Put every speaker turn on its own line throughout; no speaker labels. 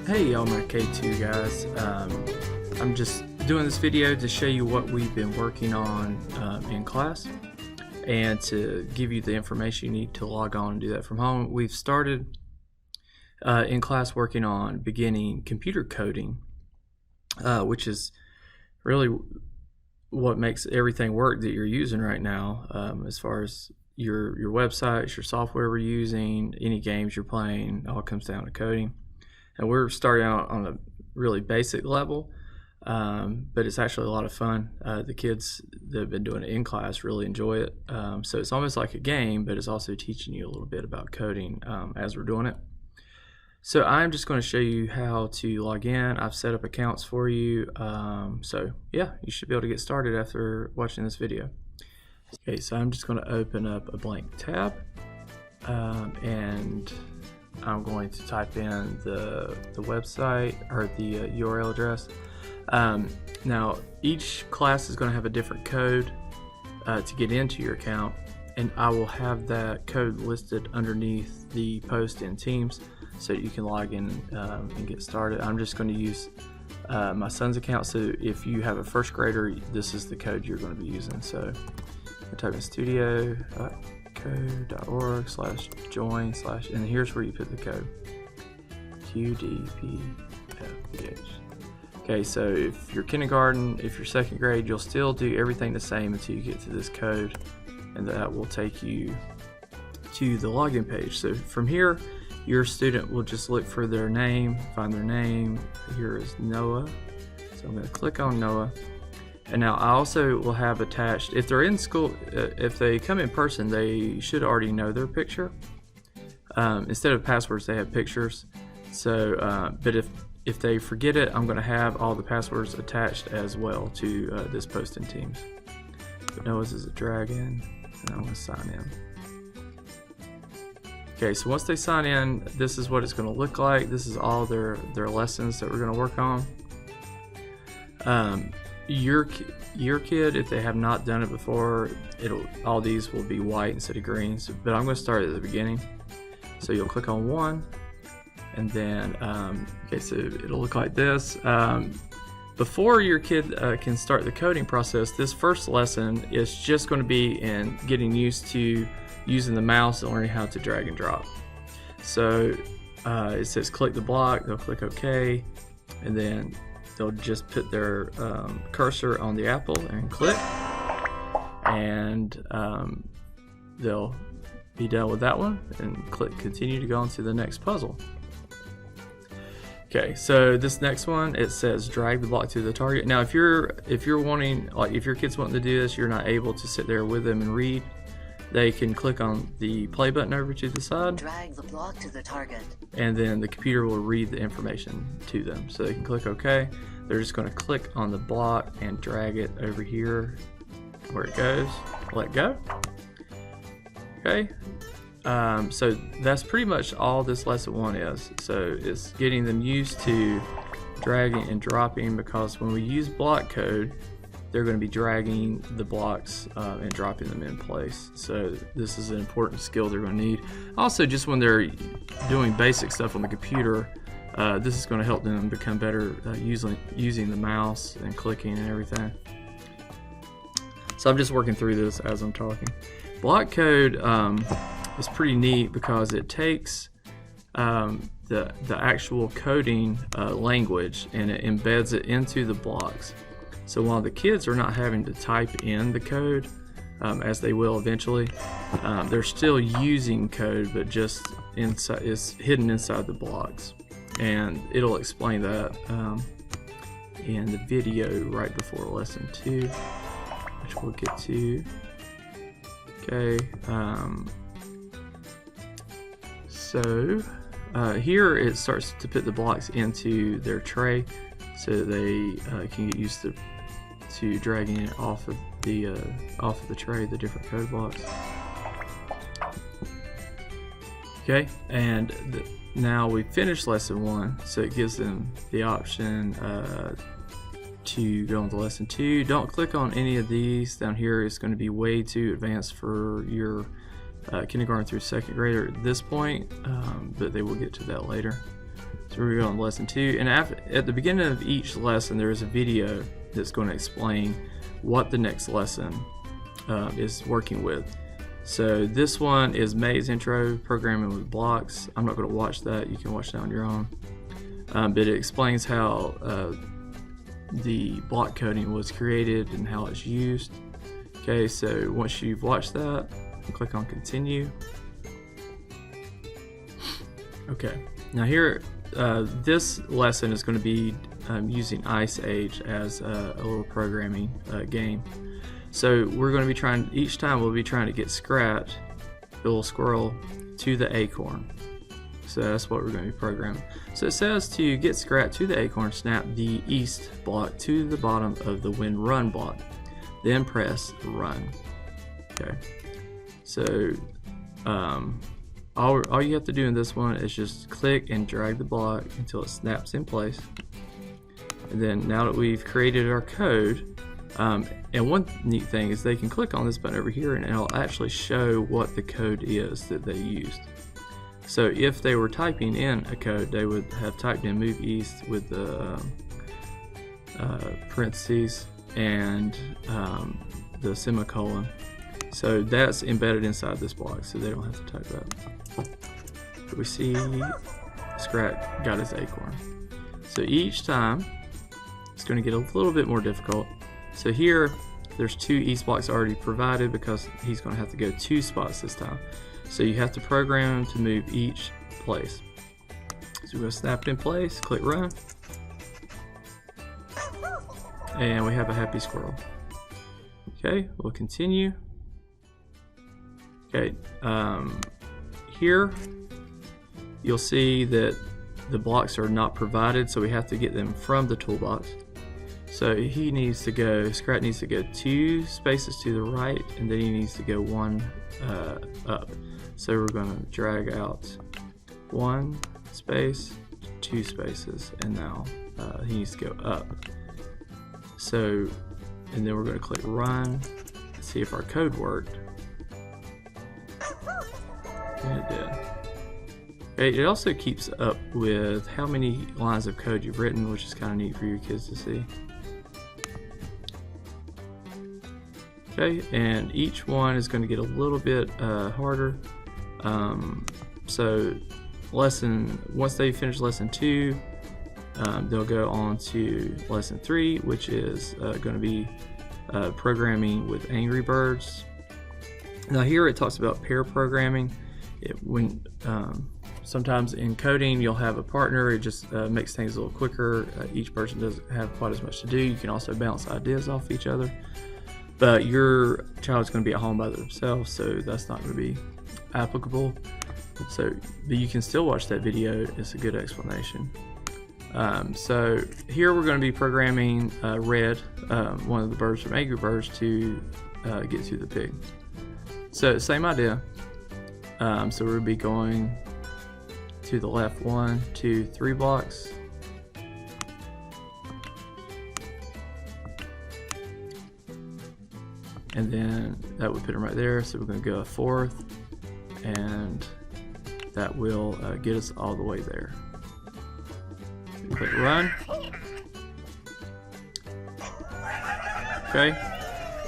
Hey all my K-2 guys, I'm just doing this video to show you what we've been working on in class and to give you the information you need to log on and do that from home. We've started in class working on beginning computer coding, which is really what makes everything work that you're using right now, as far as your websites, your software we're using, any games you're playing, all comes down to coding. And we're starting out on a really basic level, but it's actually a lot of fun. The kids that have been doing it in class really enjoy it. So it's almost like a game, but it's also teaching you a little bit about coding as we're doing it. So I'm just going to show you how to log in. I've set up accounts for you. So yeah, you should be able to get started after watching this video. Okay, so I'm just going to open up a blank tab and I'm going to type in the website or the URL address. Now each class is going to have a different code to get into your account, and I will have that code listed underneath the post in Teams so you can log in and get started. I'm just going to use my son's account, so if you have a first grader, this is the code you're going to be using. So I type in studio.co.org/join/ and here's where you put the code QDPFBH. Okay, so if you're kindergarten, if you're second grade, you'll still do everything the same until you get to this code, and that will take you to the login page. So from here, your student will just look for their name, find their name. Here is Noah, so I'm going to click on Noah. And now I also will have attached, if they're in school, if they come in person, they should already know their picture. Instead of passwords, they have pictures. So, but if they forget it, I'm going to have all the passwords attached as well to this post in Teams. But Noah's is a dragon, and I'm going to sign in. Okay, so once they sign in, this is what it's going to look like. This is all their lessons that we're going to work on. Your kid, if they have not done it before, all these will be white instead of green. So, but I'm going to start at the beginning. So you'll click on 1, and then okay, so it'll look like this. Before your kid can start the coding process, this first lesson is just going to be in getting used to using the mouse and learning how to drag and drop. So it says click the block. They'll click OK, and then they'll just put their cursor on the apple and click, and they'll be done with that one and click continue to go on to the next puzzle. Okay, so this next one, it says drag the block to the target. Now if you're wanting, like if your kid's wanting to do this, you're not able to sit there with them and read, they can click on the play button over to the side.
Drag the block to the target.
And then the computer will read the information to them. So they can click OK. They're just going to click on the block and drag it over here where it goes. Let go. Okay. So that's pretty much all this lesson 1 is. So it's getting them used to dragging and dropping, because when we use block code, they're going to be dragging the blocks and dropping them in place. So this is an important skill they're going to need. Also, just when they're doing basic stuff on the computer, this is going to help them become better using the mouse and clicking and everything. So I'm just working through this as I'm talking. Block code is pretty neat because it takes the actual coding language and it embeds it into the blocks. So while the kids are not having to type in the code, as they will eventually, they're still using code, but just inside, it's hidden inside the blocks. And it'll explain that in the video right before lesson 2, which we'll get to. Okay, so here it starts to put the blocks into their tray, so they can get used to dragging it off of the tray, the different code blocks. Okay, and now we finished lesson 1, so it gives them the option to go on to lesson 2. Don't click on any of these down here. It's going to be way too advanced for your kindergarten through second grader at this point, but they will get to that later. So So we're on lesson 2, and at the beginning of each lesson there is a video that's going to explain what the next lesson is working with. So this one is May's intro, programming with blocks. I'm not going to watch that, you can watch that on your own. But it explains how the block coding was created and how it's used. Okay, so once you've watched that, click on continue. Okay, now here, this lesson is going to be using Ice Age as a little programming game. So we're going to be trying, each time we'll be trying to get Scratch, the little squirrel, to the acorn. So that's what we're going to be programming. So it says to get Scratch to the acorn, snap the east block to the bottom of the when run block. Then press run. Okay. So all you have to do in this one is just click and drag the block until it snaps in place. And then now that we've created our code, and one neat thing is they can click on this button over here and it'll actually show what the code is that they used. So if they were typing in a code, they would have typed in move east with the parentheses and the semicolon. So that's embedded inside this block, so they don't have to type that. But we see Scrat got his acorn. So each time it's going to get a little bit more difficult. So here there's 2 east blocks already provided because he's going to have to go 2 spots this time. So you have to program to move each place. So we're going to snap it in place, click run, and we have a happy squirrel. Okay, we'll continue. Okay, here you'll see that the blocks are not provided, so we have to get them from the toolbox. So he needs to go, Scrat needs to go 2 spaces to the right, and then he needs to go 1 up. So we're going to drag out 1 space, 2 spaces, and now he needs to go up. So, and then we're going to click run, see if our code worked. And it did. Okay, it also keeps up with how many lines of code you've written, which is kind of neat for your kids to see. Okay, and each one is going to get a little bit harder. So once they finish lesson 2, they'll go on to lesson 3, which is going to be programming with Angry Birds. Now here it talks about pair programming. Sometimes in coding you'll have a partner, it just makes things a little quicker. Each person doesn't have quite as much to do. You can also bounce ideas off each other. But your child's going to be at home by themselves, so that's not going to be applicable. So, but you can still watch that video. It's a good explanation. So here we're going to be programming Red, one of the birds from Angry Birds, to get to the pig. So same idea. So we'll be going to the left 1, 2, 3 blocks. And then that would put them right there. So we're going to go a 4th, and that will get us all the way there. Click run. Okay.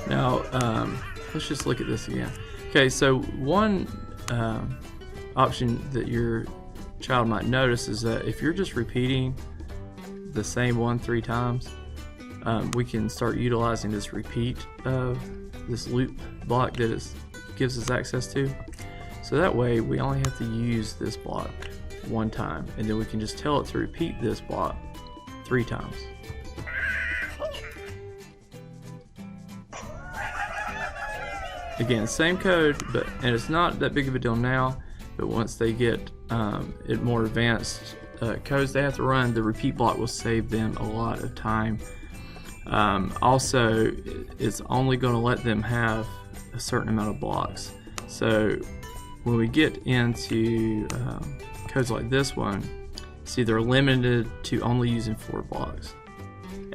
Now let's just look at this again. Okay, so one option that your child might notice is that if you're just repeating the same one 3 times, we can start utilizing this repeat this loop block that it gives us access to. So that way we only have to use this block 1 time, and then we can just tell it to repeat this block 3 times. Again, same code, and it's not that big of a deal now, but once they get more advanced codes they have to run, the repeat block will save them a lot of time. Also, it's only going to let them have a certain amount of blocks. So when we get into codes like this one, see they're limited to only using 4 blocks,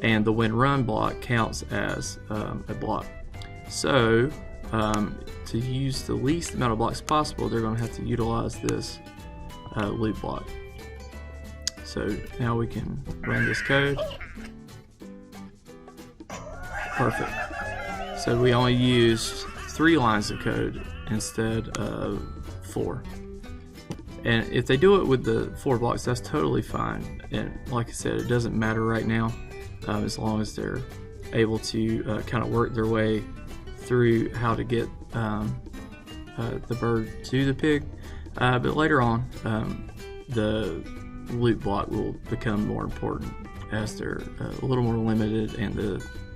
and the when run block counts as a block. So to use the least amount of blocks possible, they're going to have to utilize this loop block. So now we can run this code. Perfect. So we only used 3 lines of code instead of 4. And if they do it with the 4 blocks, that's totally fine. And like I said, it doesn't matter right now, as long as they're able to kind of work their way through how to get the bird to the pig. But later on, the loot block will become more important as they're a little more limited and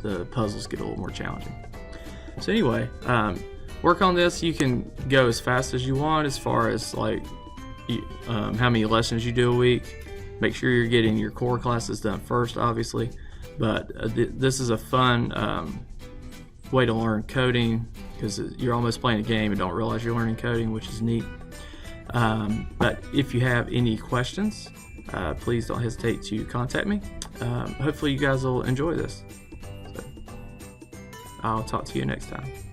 the puzzles get a little more challenging. So anyway, work on this. You can go as fast as you want as far as like how many lessons you do a week. Make sure you're getting your core classes done first, obviously. But this is a fun way to learn coding, because you're almost playing a game and don't realize you're learning coding, which is neat. But if you have any questions, please don't hesitate to contact me. Hopefully you guys will enjoy this. So, I'll talk to you next time.